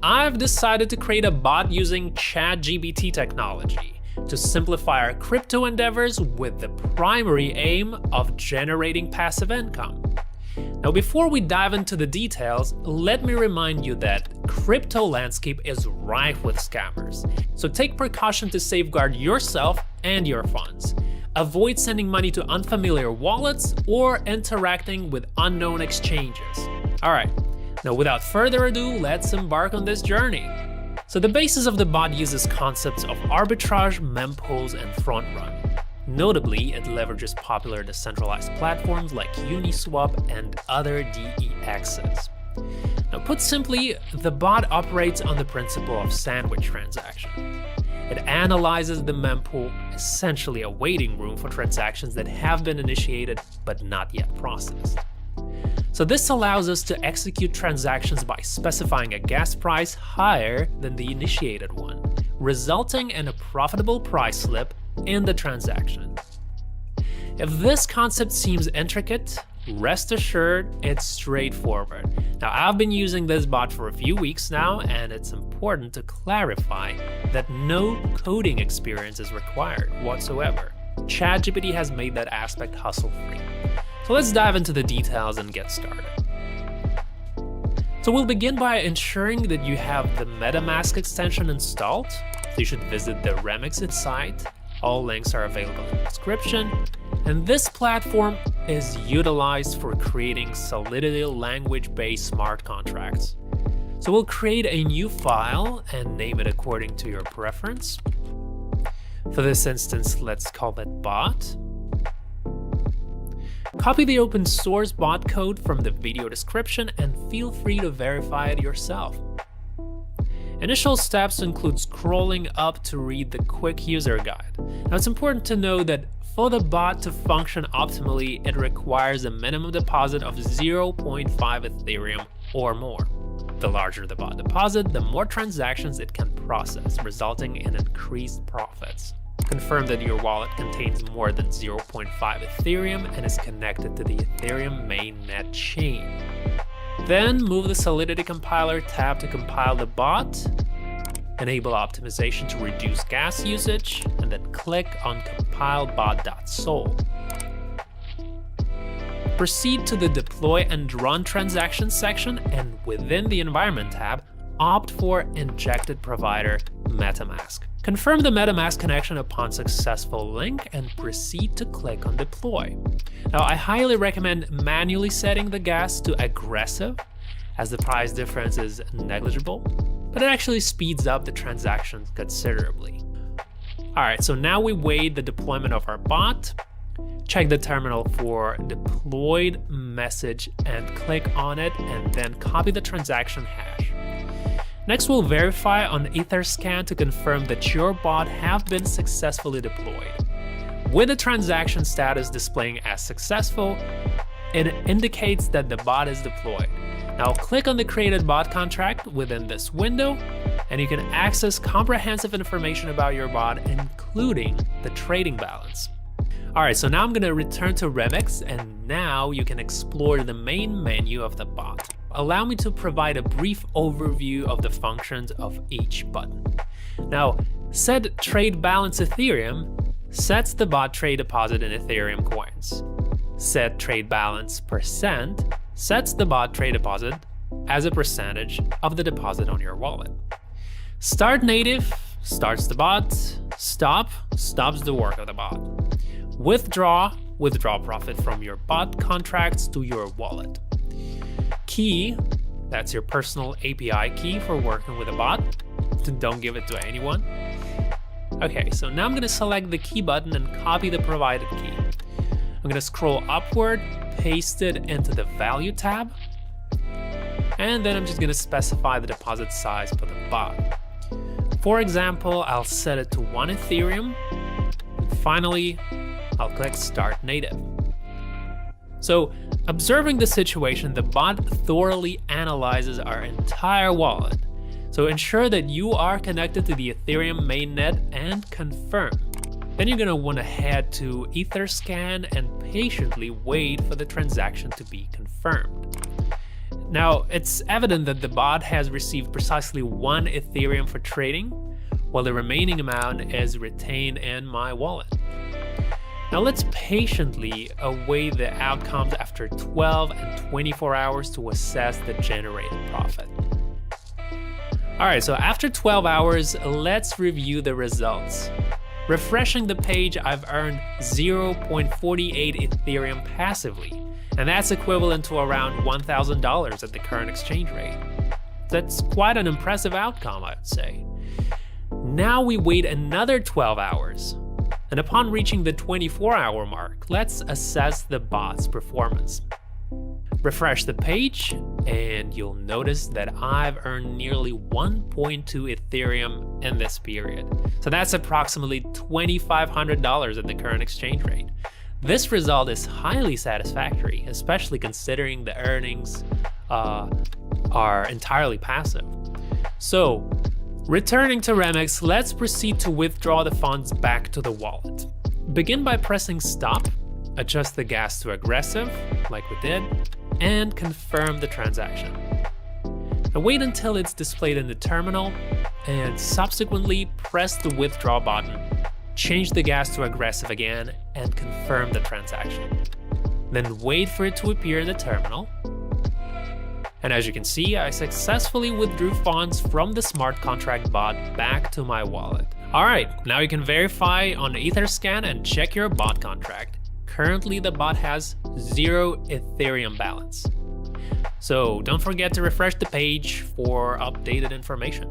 I've decided to create a bot using ChatGPT technology to simplify our crypto endeavors with the primary aim of generating passive income. Now, before we dive into the details, let me remind you that crypto landscape is rife with scammers. So take precaution to safeguard yourself and your funds. Avoid sending money to unfamiliar wallets or interacting with unknown exchanges. All right, now without further ado, let's embark on this journey. So the basis of the bot uses concepts of arbitrage, mempools, and front run. Notably, it leverages popular decentralized platforms like Uniswap and other DEXs. Now, put simply, the bot operates on the principle of sandwich transaction. It analyzes the mempool, essentially a waiting room for transactions that have been initiated but not yet processed. So this allows us to execute transactions by specifying a gas price higher than the initiated one, resulting in a profitable price slip in the transaction. If this concept seems intricate, rest assured it's straightforward. Now, I've been using this bot for a few weeks now, and it's important to clarify that no coding experience is required whatsoever. ChatGPT has made that aspect hustle-free. So let's dive into the details and get started. So we'll begin by ensuring that you have the MetaMask extension installed. So you should visit the Remixit site. All links are available in the description. And this platform is utilized for creating Solidity language-based smart contracts. So we'll create a new file and name it according to your preference. For this instance, let's call it bot. Copy the open source bot code from the video description and feel free to verify it yourself. Initial steps include scrolling up to read the quick user guide. Now, it's important to know that for the bot to function optimally, it requires a minimum deposit of 0.5 Ethereum or more. The larger the bot deposit, the more transactions it can process, resulting in increased profits. Confirm that your wallet contains more than 0.5 Ethereum and is connected to the Ethereum mainnet chain. Then move the Solidity compiler tab to compile the bot, enable optimization to reduce gas usage, and then click on compile bot.sol. Proceed to the deploy and run transactions section, and within the environment tab, opt for Injected Provider MetaMask. Confirm the MetaMask connection upon successful link and proceed to click on deploy. Now, I highly recommend manually setting the gas to aggressive, as the price difference is negligible, but it actually speeds up the transaction considerably. All right, so now we wait the deployment of our bot. Check the terminal for deployed message and click on it, and then copy the transaction hash. Next, we'll verify on Etherscan to confirm that your bot have been successfully deployed. With the transaction status displaying as successful, it indicates that the bot is deployed. Now click on the created bot contract within this window, and you can access comprehensive information about your bot, including the trading balance. All right, so now I'm gonna return to Remix, and now you can explore the main menu of the bot. Allow me to provide a brief overview of the functions of each button. Now, set trade balance Ethereum sets the bot trade deposit in Ethereum coins. Set trade balance percent sets the bot trade deposit as a percentage of the deposit on your wallet. Start native starts the bot. Stop stops the work of the bot. Withdraw profit from your bot contracts to your wallet. Key, that's your personal API key for working with a bot. Don't give it to anyone. Okay, so now I'm gonna select the key button and copy the provided key. I'm gonna scroll upward, paste it into the value tab, and then I'm just gonna specify the deposit size for the bot. For example, I'll set it to 1 Ethereum, and finally, I'll click Start Native. So, observing the situation, the bot thoroughly analyzes our entire wallet. So ensure that you are connected to the Ethereum mainnet and confirm. Then you're gonna wanna head to Etherscan and patiently wait for the transaction to be confirmed. Now, it's evident that the bot has received precisely 1 Ethereum for trading, while the remaining amount is retained in my wallet. Now let's patiently await the outcomes after 12 and 24 hours to assess the generated profit. Alright, so after 12 hours, let's review the results. Refreshing the page, I've earned 0.48 Ethereum passively, and that's equivalent to around $1,000 at the current exchange rate. That's quite an impressive outcome, I'd say. Now we wait another 12 hours, and upon reaching the 24-hour mark, let's assess the bot's performance. Refresh the page, and you'll notice that I've earned nearly 1.2 Ethereum in this period. So that's approximately $2,500 at the current exchange rate. This result is highly satisfactory, especially considering the earnings are entirely passive. So, returning to Remix, let's proceed to withdraw the funds back to the wallet. Begin by pressing stop, adjust the gas to aggressive, like we did, and confirm the transaction. Now wait until it's displayed in the terminal, and subsequently press the withdraw button, change the gas to aggressive again, and confirm the transaction. Then wait for it to appear in the terminal. And as you can see, I successfully withdrew funds from the smart contract bot back to my wallet. Alright, now you can verify on Etherscan and check your bot contract. Currently, the bot has 0 Ethereum balance. So don't forget to refresh the page for updated information.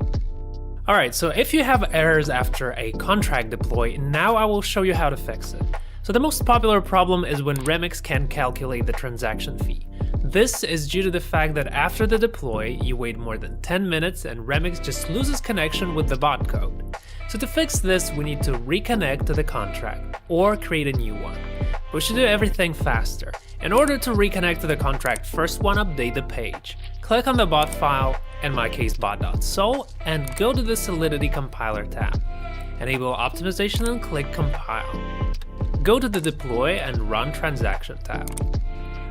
Alright, so if you have errors after a contract deploy, now I will show you how to fix it. So the most popular problem is when Remix can't calculate the transaction fee. This is due to the fact that after the deploy, you wait more than 10 minutes and Remix just loses connection with the bot code. So to fix this, we need to reconnect to the contract or create a new one. We should do everything faster. In order to reconnect to the contract, first one, update the page. Click on the bot file, in my case bot.sol, and go to the Solidity compiler tab. Enable optimization and click compile. Go to the deploy and run transaction tab.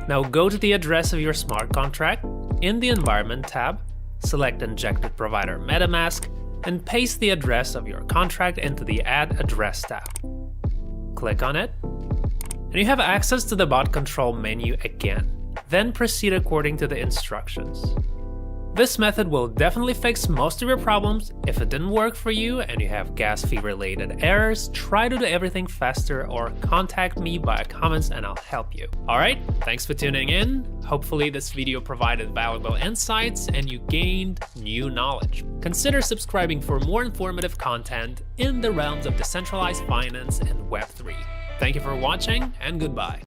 Now go to the address of your smart contract, in the environment tab, select Injected Provider MetaMask, and paste the address of your contract into the add address tab. Click on it, and you have access to the bot control menu again. Then proceed according to the instructions. This method will definitely fix most of your problems. If it didn't work for you and you have gas fee related errors, try to do everything faster or contact me by comments and I'll help you. Alright, thanks for tuning in. Hopefully this video provided valuable insights and you gained new knowledge. Consider subscribing for more informative content in the realms of decentralized finance and Web3. Thank you for watching and goodbye.